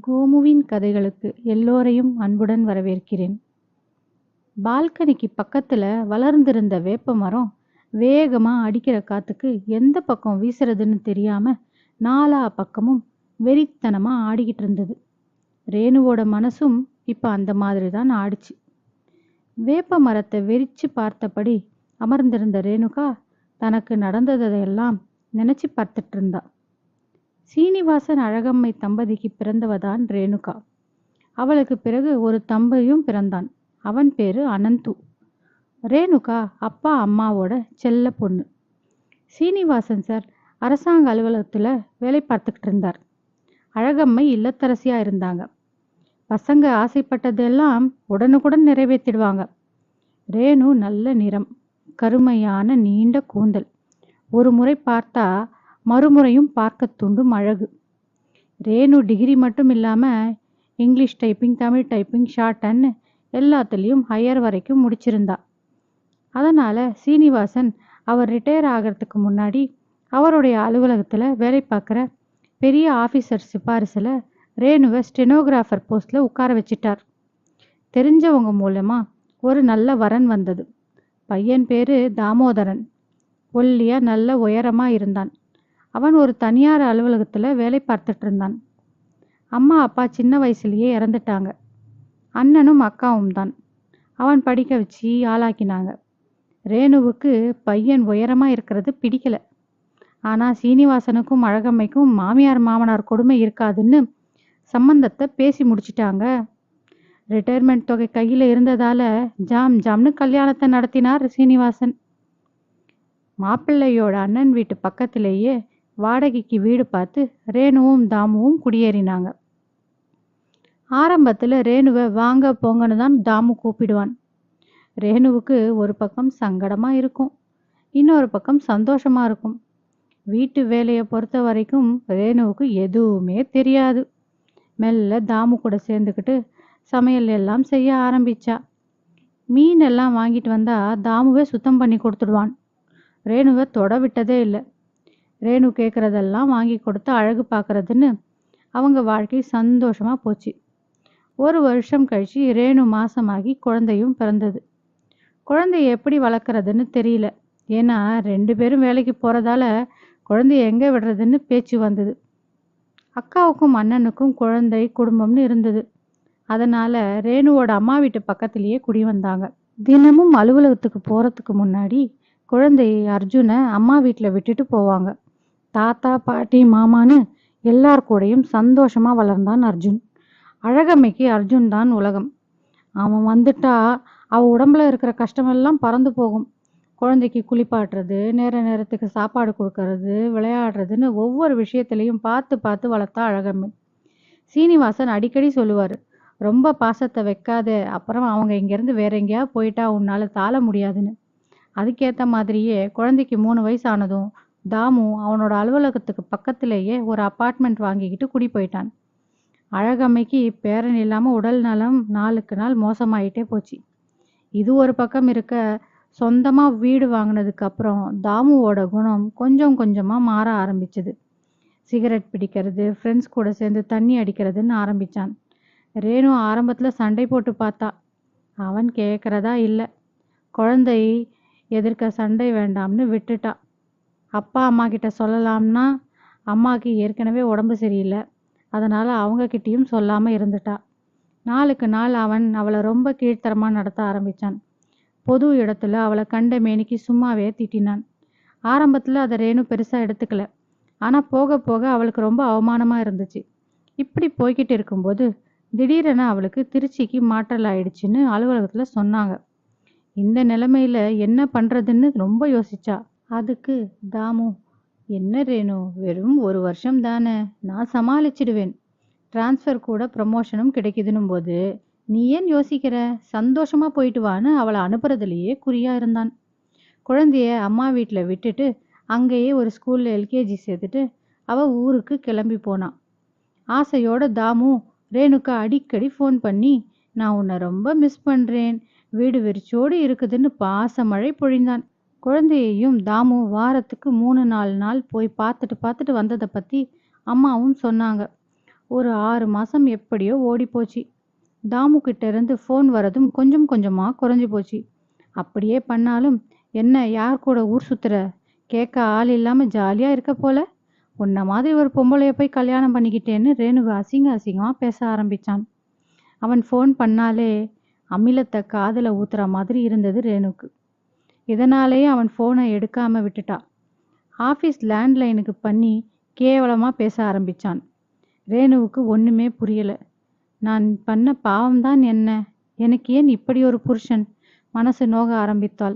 கோமுவின் கதைகளுக்கு எல்லோரையும் அன்புடன் வரவேற்கிறேன். பால்கனிக்கு பக்கத்துல வளர்ந்திருந்த வேப்ப மரம் வேகமா அடிக்கிற காத்துக்கு எந்த பக்கம் வீசுறதுன்னு தெரியாம நாலா பக்கமும் வெறித்தனமா ஆடிக்கிட்டு இருந்தது. ரேணுவோட மனசும் இப்ப அந்த மாதிரி தான் ஆடிச்சு. வேப்ப மரத்தை வெறிச்சு பார்த்தபடி அமர்ந்திருந்த ரேணுகா தனக்கு நடந்ததையெல்லாம் நினைச்சு பார்த்துட்டு இருந்தா. சீனிவாசன் அழகம்மை தம்பதிக்கு பிறந்தவதான் ரேணுகா. அவளுக்கு பிறகு ஒரு தம்பியும் பிறந்தான். அவன் பேரு அனந்து. ரேணுகா அப்பா அம்மாவோட செல்ல பொண்ணு. சீனிவாசன் சார் அரசாங்க அலுவலகத்துல வேலை பார்த்துக்கிட்டு இருந்தார். அழகம்மை இல்லத்தரசியா இருந்தாங்க. பசங்க ஆசைப்பட்டதெல்லாம் உடனுக்குடன் நிறைவேற்றிடுவாங்க. ரேணு நல்ல நிறம், கருமையான நீண்ட கூந்தல். ஒரு முறை பார்த்தா மறுமுறையும் பார்க்க தூண்டும் அழகு. ரேணு டிகிரி மட்டும் இல்லாம English typing, Tamil typing, short hand எல்லாத்துலேயும் ஹையர் வரைக்கும் முடிச்சிருந்தா. அதனால சீனிவாசன் அவர் ரிட்டையர் ஆகிறதுக்கு முன்னாடி அவருடைய அலுவலகத்துல வேலை பார்க்குற பெரிய ஆஃபீஸர் சிபாரிசில் ரேணுவை ஸ்டெனோகிராஃபர் போஸ்ட்ல உட்கார வச்சிட்டார். தெரிஞ்சவங்க மூலமா ஒரு நல்ல வரன் வந்தது. பையன் பேரு தாமோதரன். ஒல்லியா நல்ல உயரமா இருந்தான். அவன் ஒரு தனியார் அலுவலகத்துல வேலை பார்த்துட்டு இருந்தான். அம்மா அப்பா சின்ன வயசுலயே இறந்துட்டாங்க. அண்ணனும் அக்காவும் தான் அவன் படிக்க வச்சு ஆளாக்கினாங்க. ரேணுவுக்கு பையன் உயரமா இருக்கிறது பிடிக்கல. ஆனா சீனிவாசனுக்கும் அழகம்மைக்கும் மாமியார் மாமனார் கொடுமை இருக்காதுன்னு சம்பந்தத்தை பேசி முடிச்சிட்டாங்க. ரிட்டையர்மெண்ட் தொகை கையில இருந்ததால ஜாம் ஜாம்னு கல்யாணத்தை நடத்தினார் சீனிவாசன். மாப்பிள்ளையோட அண்ணன் வீட்டு பக்கத்திலேயே வாடகைக்கு வீடு பார்த்து ரேணுவும் தாமுவும் குடியேறினாங்க. ஆரம்பத்துல ரேணுவை வாங்க போங்கன்னு தான் தாமு கூப்பிடுவான். ரேணுவுக்கு ஒரு பக்கம் சங்கடமா இருக்கும், இன்னொரு பக்கம் சந்தோஷமா இருக்கும். வீட்டு வேலையை பொறுத்த வரைக்கும் ரேணுவுக்கு எதுவுமே தெரியாது. மெல்ல தாமு கூட சேர்ந்துக்கிட்டு சமையல் எல்லாம் செய்ய ஆரம்பிச்சா. மீன் எல்லாம் வாங்கிட்டு வந்தா தாமுவே சுத்தம் பண்ணி கொடுத்துடுவான். ரேணுவை தொட விட்டதே இல்லை. ரேணு கேட்குறதெல்லாம் வாங்கி கொடுத்து அழகு பார்க்கறதுன்னு அவங்க வாழ்க்கை சந்தோஷமா போச்சு. ஒரு வருஷம் கழிச்சு ரேணு மாசமாகி குழந்தையும் பிறந்தது. குழந்தைய எப்படி வளர்க்குறதுன்னு தெரியல. ஏன்னா 2 பேரும் வேலைக்கு போறதால குழந்தைய எங்கே விடுறதுன்னு பேச்சு வந்தது. அக்காவுக்கும் அண்ணனுக்கும் குழந்தை குடும்பம்னு இருந்தது. அதனால ரேணுவோட அம்மா வீட்டு பக்கத்திலேயே குடி வந்தாங்க. தினமும் அலுவலகத்துக்கு போறதுக்கு முன்னாடி குழந்தையை அர்ஜுனை அம்மா வீட்டில் விட்டுட்டு போவாங்க. தாத்தா பாட்டி மாமான்னு எல்லார் கூடயும் சந்தோஷமா வளர்ந்தான் அர்ஜுன். அழகம்மைக்கு அர்ஜுன் தான் உலகம். அவன் வந்துட்டா அவ உடம்புல இருக்கிற கஷ்டமெல்லாம் பறந்து போகும். குழந்தைக்கு குளிப்பாட்டுறது, நேரத்துக்கு சாப்பாடு கொடுக்கறது, விளையாடுறதுன்னு ஒவ்வொரு விஷயத்திலையும் பார்த்து பார்த்து வளர்த்தா அழகம்மை. சீனிவாசன் அடிக்கடி சொல்லுவார், ரொம்ப பாசத்தை வைக்காத, அப்புறம் அவங்க இங்கேருந்து வேற எங்கேயா போயிட்டா உன்னால தாழ முடியாதுன்னு. அதுக்கேற்ற மாதிரியே குழந்தைக்கு 3 வயசு ஆனதும் தாமு அவனோட அலுவலகத்துக்கு பக்கத்திலேயே ஒரு அப்பார்ட்மெண்ட் வாங்கிக்கிட்டு குடி போயிட்டான். அழகம்மைக்கு பேரன் இல்லாமல் உடல் நலம் நாளுக்கு நாள் மோசமாயிட்டே போச்சு. இது ஒரு பக்கம் இருக்க, சொந்தமாக வீடு வாங்கினதுக்கு அப்புறம் தாமுவோட குணம் கொஞ்சம் கொஞ்சமாக மாற ஆரம்பிச்சது. சிகரெட் பிடிக்கிறது, ஃப்ரெண்ட்ஸ் கூட சேர்ந்து தண்ணி அடிக்கிறதுன்னு ஆரம்பித்தான். ரேணு ஆரம்பத்தில் சண்டை போட்டு பார்த்தா. அவன் கேட்குறதா இல்லை. குழந்தை எதிர்க்க சண்டை வேண்டாம்னு விட்டுட்டா. அப்பா அம்மா கிட்ட சொல்லலாம்னா அம்மாவுக்கு ஏற்கனவே உடம்பு சரியில்லை. அதனால் அவங்கக்கிட்டேயும் சொல்லாமல் இருந்துட்டா. நாளுக்கு நாள் அவன் அவளை ரொம்ப கீழ்த்தரமாக நடத்த ஆரம்பித்தான். பொது இடத்துல அவளை கண்ட மேனிக்கு சும்மாவே திட்டினான். ஆரம்பத்தில் அதை ரேணு பெருசாக எடுத்துக்கல. ஆனால் போக போக அவளுக்கு ரொம்ப அவமானமாக இருந்துச்சு. இப்படி போய்கிட்டு இருக்கும்போது திடீரென அவளுக்கு திருச்சிக்கு மாற்றல் ஆயிடுச்சுன்னு அலுவலகத்தில் சொன்னாங்க. இந்த நிலைமையில என்ன பண்ணுறதுன்னு ரொம்ப யோசிச்சா. அதுக்கு தாமு, என்ன ரேணு, வெறும் 1 வருஷம் தானே, நான் சமாளிச்சிடுவேன். டிரான்ஸ்ஃபர் கூட ப்ரமோஷனும் கிடைக்குதுன்னும் போது நீ ஏன் யோசிக்கிற, சந்தோஷமா போயிட்டு வான்னு அவளை அனுப்புறதுலேயே குறியா இருந்தான். குழந்தைய அம்மா வீட்டில் விட்டுட்டு அங்கேயே ஒரு ஸ்கூலில் எல்கேஜி சேர்த்துட்டு அவள் ஊருக்கு கிளம்பி போனான். ஆசையோட தாமு ரேணுக்கு அடிக்கடி ஃபோன் பண்ணி, நான் உன்னை ரொம்ப மிஸ் பண்ணுறேன், வீடு வெறிச்சோடு இருக்குதுன்னு பாசமழை பொழிந்தான். குழந்தையையும் தாமு வாரத்துக்கு 3-4 நாள் போய் பார்த்துட்டு வந்ததை பற்றி அம்மாவும் சொன்னாங்க. ஒரு 6 மாசம் எப்படியோ ஓடி போச்சு. தாமு கிட்ட இருந்து ஃபோன் வரதும் கொஞ்சம் கொஞ்சமா குறைஞ்சு போச்சு. அப்படியே பண்ணாலும், என்ன யார் கூட ஊர் சுத்துற? கேட்க ஆள் இல்லாம ஜாலியா இருக்க போல. உன்ன மாதிரி ஒரு பொம்பளைய போய் கல்யாணம் பண்ணிக்கிட்டேன்னு ரேணுவ அசிங்க அசிங்கமா பேச ஆரம்பிச்சான். அவன் ஃபோன் பண்ணாலே அமிலத்தை காதுல ஊத்துற மாதிரி இருந்தது ரேணுக்கு. இதனாலேயே அவன் ஃபோனை எடுக்காம விட்டுட்டா. ஆஃபீஸ் லேண்ட்லைனுக்கு பண்ணி கேவலமா பேச ஆரம்பிச்சான். ரேணுவுக்கு ஒண்ணுமே புரியல. நான் பண்ண பாவம்தான் என்ன? எனக்கு ஏன் இப்படி ஒரு புருஷன்? மனசு நோக ஆரம்பித்தாள்.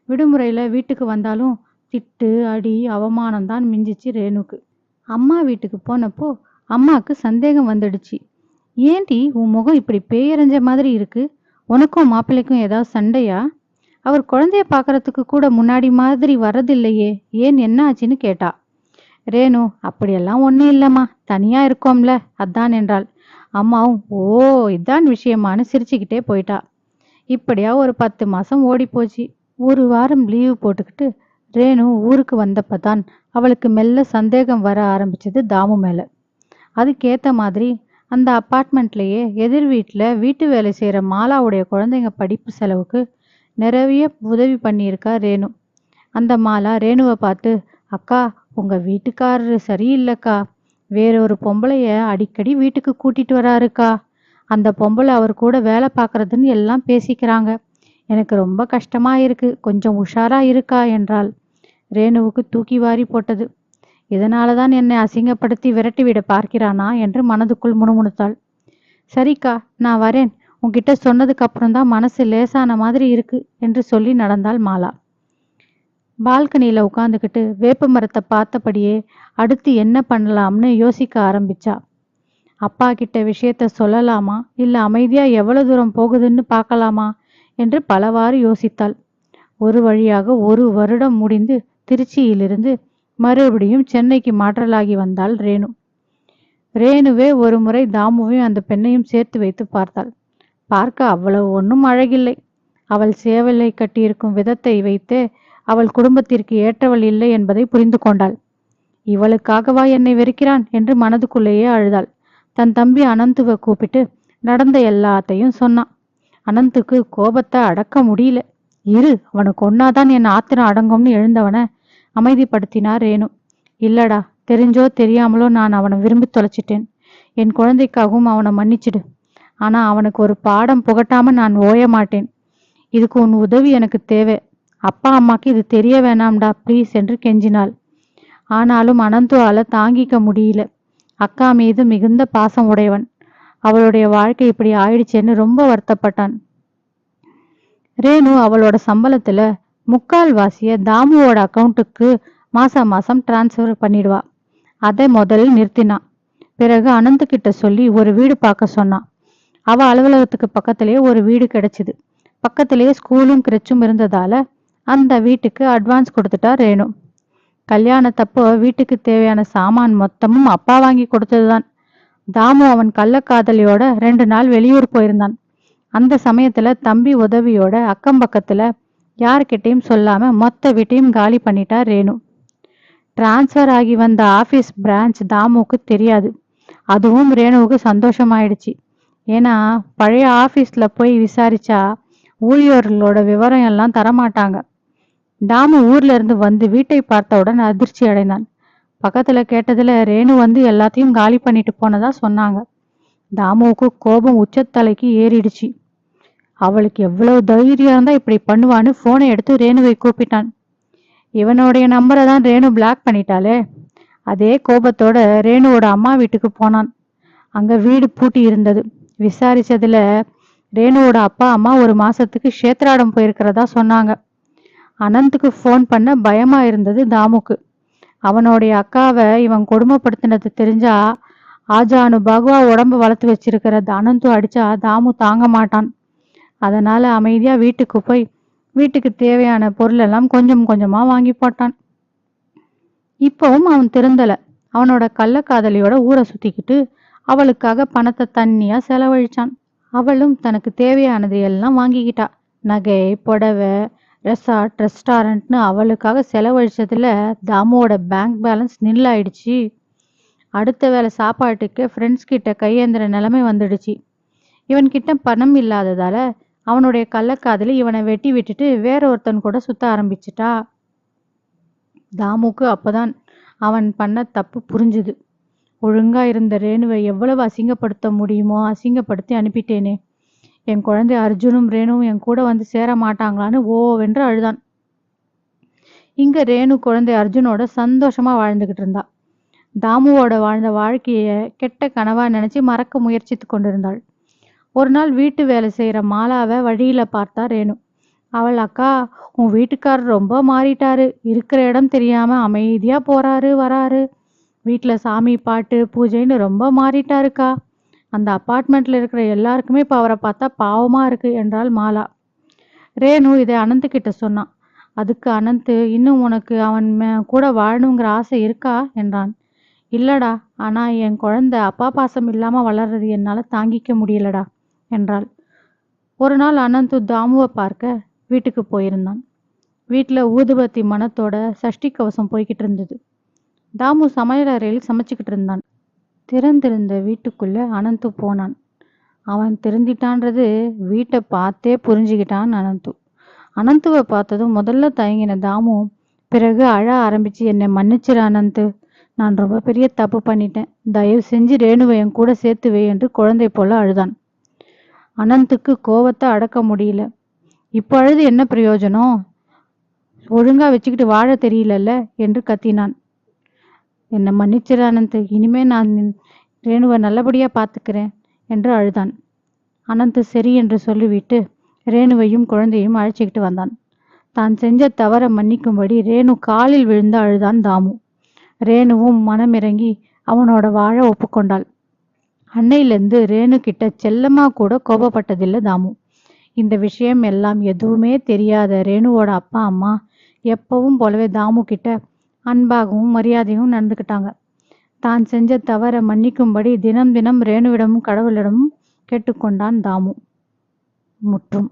விடுமுறையில வீட்டுக்கு வந்தாலும் திட்டு, அடி, அவமானம்தான் மிஞ்சிச்சு ரேணுக்கு. அம்மா வீட்டுக்கு போனப்போ அம்மாவுக்கு சந்தேகம் வந்துடுச்சு. ஏண்டி உன் முகம் இப்படி பேயறிஞ்ச மாதிரி இருக்கு? உனக்கும் மாப்பிள்ளைக்கும் ஏதாவது சண்டையா? அவர் குழந்தைய பார்க்கறதுக்கு கூட முன்னாடி மாதிரி வரதில்லையே, ஏன் என்ன ஆச்சுன்னு கேட்டா. ரேணு, அப்படியெல்லாம் ஒன்றும் இல்லைம்மா, தனியா இருக்கோம்ல அதான் என்றாள். அம்மாவும் ஓ இதான் விஷயமானு சிரிச்சுக்கிட்டே போயிட்டா. இப்படியா ஒரு 10 மாசம் ஓடி போச்சு. ஒரு வாரம் லீவு போட்டுக்கிட்டு ரேணு ஊருக்கு வந்தப்பதான் அவளுக்கு மெல்ல சந்தேகம் வர ஆரம்பிச்சது தாமு மேல. அதுக்கேத்த மாதிரி அந்த அப்பார்ட்மெண்ட்லயே எதிர் வீட்டு வேலை செய்யற மாலாவுடைய குழந்தைங்க படிப்பு செலவுக்கு நிறைய உதவி பண்ணியிருக்கா ரேணு. அந்த மாலா ரேணுவை பார்த்து, அக்கா உங்க வீட்டுக்காரரு சரியில்லைக்கா, வேறொரு பொம்பளைய அடிக்கடி வீட்டுக்கு கூட்டிட்டு வராருக்கா, அந்த பொம்பளை அவர் கூட வேலை பார்க்கறதுன்னு எல்லாம் பேசிக்கிறாங்க, எனக்கு ரொம்ப கஷ்டமா இருக்கு, கொஞ்சம் உஷாரா இருக்கா என்றாள். ரேணுவுக்கு தூக்கி வாரி போட்டது. இதனாலதான் என்னை அசிங்கப்படுத்தி விரட்டிவிட பார்க்கிறானா என்று மனதுக்குள் முணுமுணுத்தாள். சரிக்கா, நான் வரேன், உன்கிட்ட சொன்னதுக்கு அப்புறம்தான் மனசு லேசான மாதிரி இருக்கு என்று சொல்லி நடந்தாள் மாலா. பால்கனியில உட்காந்துக்கிட்டு வேப்ப மரத்தை பார்த்தபடியே அடுத்து என்ன பண்ணலாம்னு யோசிக்க ஆரம்பிச்சா. அப்பா கிட்ட விஷயத்த சொல்லலாமா இல்ல அமைதியா எவ்வளவு தூரம் போகுதுன்னு பார்க்கலாமா என்று பலவாறு யோசித்தாள். ஒரு வழியாக 1 வருடம் முடிந்து திருச்சியிலிருந்து மறுபடியும் சென்னைக்கு மாற்றலாகி வந்தாள் ரேணு. ரேணுவே ஒரு முறை தாமுவையும் அந்த பெண்ணையும் சேர்த்து வைத்து பார்த்தாள். பார்க்க அவ்வளவு ஒன்றும் அழகில்லை. அவள் சேவலை கட்டியிருக்கும் விதத்தை வைத்தே அவள் குடும்பத்திற்கு ஏற்றவள் இல்லை என்பதை புரிந்து கொண்டாள். இவளுக்காகவா என்னை வெறுக்கிறான் என்று மனதுக்குள்ளேயே அழுதாள். தன் தம்பி அனந்துவை கூப்பிட்டு நடந்த எல்லாத்தையும் சொன்னான். அனந்துக்கு கோபத்தை அடக்க முடியல. இரு, அவனுக்கு ஒன்னாதான் என் ஆத்திரம் அடங்கும்னு எழுந்தவனை அமைதிப்படுத்தினார் ரேணு. இல்லடா, தெரிஞ்சோ தெரியாமலோ நான் அவனை விரும்பி தொலைச்சிட்டேன். என் குழந்தைக்காகவும் அவனை மன்னிச்சிடு. ஆனா அவனுக்கு ஒரு பாடம் புகட்டாம நான் ஓய மாட்டேன். இதுக்கு உன் உதவி எனக்கு தேவை. அப்பா அம்மாக்கு இது தெரிய வேணாம்டா ப்ளீஸ் என்று கெஞ்சினாள். ஆனாலும் அனந்துவால தாங்கிக்க முடியல. அக்கா மீது மிகுந்த பாசம் உடையவன். அவளுடைய வாழ்க்கை இப்படி ஆயிடுச்சேன்னு ரொம்ப வருத்தப்பட்டான். ரேணு அவளோட சம்பளத்துல 3/4 தாமுவோட அக்கௌண்ட்டுக்கு மாசம் மாசம் டிரான்ஸ்ஃபர் பண்ணிடுவா. அதை முதலில் நிறுத்தினான். பிறகு அனந்து கிட்ட சொல்லி ஒரு வீடு பார்க்க சொன்னான். அவ அலுவலகத்துக்கு பக்கத்திலேயே ஒரு வீடு கிடைச்சிது. பக்கத்திலேயே ஸ்கூலும் கிரச்சும் இருந்ததால அந்த வீட்டுக்கு அட்வான்ஸ் கொடுத்துட்டா ரேணு. கல்யாணத்தப்போ வீட்டுக்கு தேவையான சாமான் மொத்தமும் அப்பா வாங்கி கொடுத்ததுதான். தாமு அவன் கள்ளக்காதலியோட 2 நாள் வெளியூர் போயிருந்தான். அந்த சமயத்துல தம்பி உதவியோட அக்கம் பக்கத்துல யார்கிட்டையும் சொல்லாம மொத்த வீட்டையும் காலி பண்ணிட்டா ரேணு. டிரான்ஸ்ஃபர் ஆகி வந்த ஆபீஸ் பிரான்ச் தாமுக்கு தெரியாது. அதுவும் ரேணுவுக்கு சந்தோஷமாயிடுச்சு. ஏன்னா பழைய ஆபீஸ்ல போய் விசாரிச்சா ஊழியர்களோட விவரம் எல்லாம் தரமாட்டாங்க. தாமு ஊர்ல இருந்து வந்து வீட்டை பார்த்தவுடன் அதிர்ச்சி அடைந்தான். பக்கத்துல கேட்டதுல ரேணு வந்து எல்லாத்தையும் காலி பண்ணிட்டு போனதா சொன்னாங்க. தாமுவுக்கு கோபம் உச்சத்தலைக்கு ஏறிடுச்சு. அவளுக்கு எவ்வளவு தைரியம் இருந்தா இப்படி பண்ணுவான்னு போனை எடுத்து ரேணுவை கூப்பிட்டான். இவனுடைய நம்பரை தான் ரேணு பிளாக் பண்ணிட்டாளே. அதே கோபத்தோட ரேணுவோட அம்மா வீட்டுக்கு போனான். அங்க வீடு பூட்டி இருந்தது. விசாரிச்சதுல ரேணுவோட அப்பா அம்மா 1 மாசத்துக்கு க்ஷேத்ராடம் போயிருக்கிறதா சொன்னாங்க. அனந்துக்கு ஃபோன் பண்ண பயமா இருந்தது தாமுக்கு. அவனுடைய அக்காவை இவன் கொடுமைப்படுத்தினது தெரிஞ்சா ஆஜானு பகவா உடம்பு வளர்த்து வச்சிருக்கிற அனந்து அடிச்சா தாமு தாங்க மாட்டான். அதனால அமைதியா வீட்டுக்கு போய் வீட்டுக்கு தேவையான பொருள் எல்லாம் கொஞ்சம் கொஞ்சமா வாங்கி போட்டான். இப்பவும் அவன் திருந்தல. அவனோட கள்ளக்காதலியோட ஊரை சுத்திக்கிட்டு அவளுக்காக பணத்தை தண்ணியா செலவழிச்சான். அவளும் தனக்கு தேவையானது எல்லாம் வாங்கிக்கிட்டா. நகை, புடவை, ரெசார்ட், ரெஸ்டாரண்ட்னு அவளுக்காக செலவழிச்சதுல தாமுவோட பேங்க் பேலன்ஸ் நில் ஆயிடுச்சு. அடுத்த வேளை சாப்பாட்டுக்கு ஃப்ரெண்ட்ஸ் கிட்ட கையேந்திர நிலைமை வந்துடுச்சு. இவன்கிட்ட பணம் இல்லாததால அவனுடைய கள்ளக்காதலி இவனை வெட்டி விட்டுட்டு வேற ஒருத்தன் கூட சுத்த ஆரம்பிச்சிட்டா. தாமுக்கு அப்பதான் அவன் பண்ண தப்பு புரிஞ்சுது. ஒழுங்கா இருந்த ரேணுவை எவ்வளவு அசிங்கப்படுத்த முடியுமோ அசிங்கப்படுத்தி அனுப்பிட்டேனே. என் குழந்தை அர்ஜுனும் ரேணுவும் என் கூட வந்து சேர மாட்டாங்களான்னு ஓவென்று அழுதான். இங்க ரேணு குழந்தை அர்ஜுனோட சந்தோஷமா வாழ்ந்துகிட்டு இருந்தா. தாமுவோட வாழ்ந்த வாழ்க்கைய கெட்ட கனவா நினைச்சு மறக்க முயற்சித்து கொண்டிருந்தாள். ஒரு நாள் வீட்டு வேலை செய்யற மாலாவை வழியில பார்த்தா ரேணு. அவள், அக்கா, உன் வீட்டுக்காரர் ரொம்ப மாறிட்டாரு. இருக்கிற இடம் தெரியாம அமைதியா போறாரு வராரு. வீட்டுல சாமி பாட்டு பூஜைன்னு ரொம்ப மாறிட்டாருக்கா. அந்த அப்பார்ட்மெண்ட்ல இருக்கிற எல்லாருக்குமே இப்ப அவரை பார்த்தா பாவமா இருக்கு என்றாள் மாலா. ரேணு இதை அனந்த் சொன்னான். அதுக்கு அனந்த், இன்னும் உனக்கு அவன் கூட வாழணுங்கிற ஆசை இருக்கா என்றான். இல்லடா, ஆனா என் குழந்தை அப்பா பாசம் இல்லாம வளர்றது என்னால தாங்கிக்க முடியலடா என்றாள். ஒரு நாள் அனந்த் தாமுவை பார்க்க வீட்டுக்கு போயிருந்தான். வீட்டுல ஊதுபத்தி மனத்தோட சஷ்டி கவசம் போய்கிட்டு இருந்தது. தாமு சமையல் அறையில் சமைச்சுக்கிட்டு இருந்தான். திறந்திருந்த வீட்டுக்குள்ள அனந்து போனான். அவன் திருந்திட்டான்றது வீட்டை பார்த்தே புரிஞ்சுக்கிட்டான் அனந்து. அனந்துவை பார்த்ததும் முதல்ல தயங்கின தாமு பிறகு அழ ஆரம்பிச்சு, என்னை மன்னிச்சிரு அனந்து, நான் ரொம்ப பெரிய தப்பு பண்ணிட்டேன். தயவு செஞ்சு ரேணுவை என் கூட சேர்த்து வை என்று குழந்தை போல அழுதான். அனந்துக்கு கோவத்தை அடக்க முடியல. இப்போ அழுது என்ன பிரயோஜனம்? ஒழுங்கா வச்சுக்கிட்டு வாழ தெரியலல்ல என்று கத்தினான். என்னை மன்னிச்சிரு அனந்த், இனிமே நான் ரேணுவை நல்லபடியா பார்த்துக்கிறேன் என்று அழுதான். அனந்த் சரி என்று சொல்லிவிட்டு ரேணுவையும் குழந்தையும் அழைச்சிக்கிட்டு வந்தான். தான் செஞ்ச தவற மன்னிக்கும்படி ரேணு காலில் விழுந்து அழுதான் தாமு. ரேணுவும் மனமிறங்கி அவனோட வாழ ஒப்புக்கொண்டாள். அன்னையிலேருந்து ரேணு கிட்ட செல்லமா கூட கோபப்பட்டதில்லை தாமு. இந்த விஷயம் எல்லாம் எதுவுமே தெரியாத ரேணுவோட அப்பா அம்மா எப்பவும் போலவே தாமு கிட்ட அன்பாகவும் மரியாதையும் நடந்துக்கிட்டாங்க. தான் செஞ்ச தவற மன்னிக்கும்படி தினம் தினம் ரேணுவிடமும் கடவுளிடமும் கேட்டுக்கொண்டான் தாமு. முற்றும்.